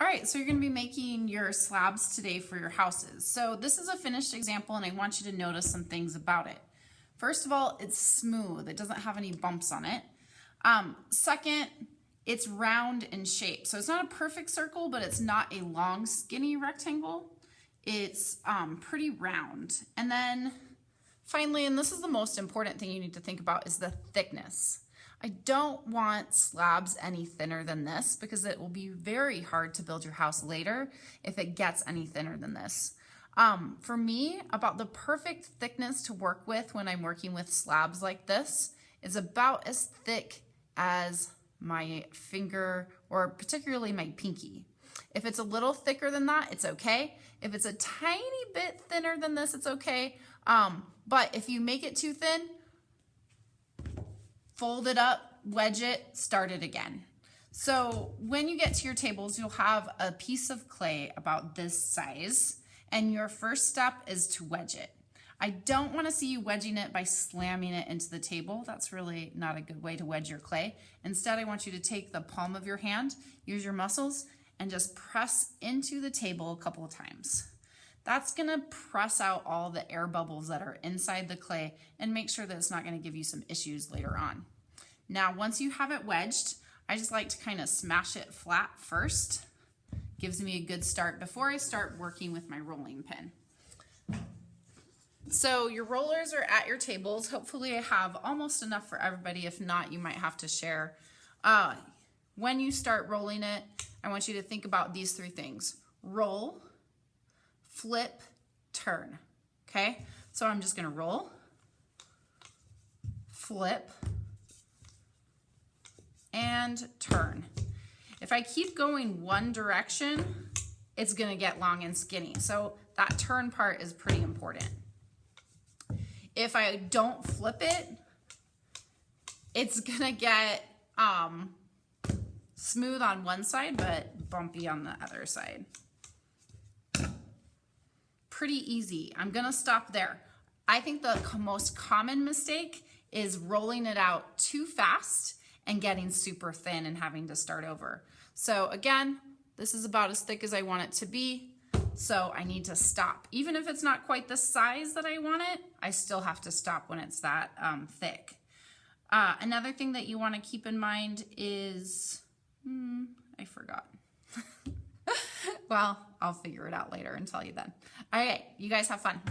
All right, so you're gonna be making your slabs today for your houses. So this is a finished example and I want you to notice some things about it. First of all, it's smooth. It doesn't have any bumps on it. Second, it's round in shape. So it's not a perfect circle, but it's not a long, skinny rectangle. It's pretty round. And then finally, and this is the most important thing you need to think about, is the thickness. I don't want slabs any thinner than this because it will be very hard to build your house later if it gets any thinner than this. For me, about the perfect thickness to work with when I'm working with slabs like this is about as thick as my finger, or particularly my pinky. If it's a little thicker than that, it's okay. If it's a tiny bit thinner than this, it's okay. But if you make it too thin, fold it up, wedge it, start it again. So when you get to your tables, you'll have a piece of clay about this size, and your first step is to wedge it. I don't want to see you wedging it by slamming it into the table. That's really not a good way to wedge your clay. Instead, I want you to take the palm of your hand, use your muscles, and just press into the table a couple of times. That's gonna press out all the air bubbles that are inside the clay and make sure that it's not gonna give you some issues later on. Now, once you have it wedged, I just like to kind of smash it flat first. Gives me a good start before I start working with my rolling pin. So your rollers are at your tables. Hopefully I have almost enough for everybody. If not, you might have to share. When you start rolling it, I want you to think about these three things: roll, flip, turn. Okay, so I'm just gonna roll, flip, and turn. If I keep going one direction, it's gonna get long and skinny. So that turn part is pretty important. If I don't flip it, it's gonna get smooth on one side, but bumpy on the other side. Pretty easy. I'm gonna stop there. I think the most common mistake is rolling it out too fast and getting super thin and having to start over. So again, this is about as thick as I want it to be, so I need to stop. Even if it's not quite the size that I want it, I still have to stop when it's that thick. Another thing that you want to keep in mind is, I forgot. Well, I'll figure it out later and tell you then. All right, you guys have fun.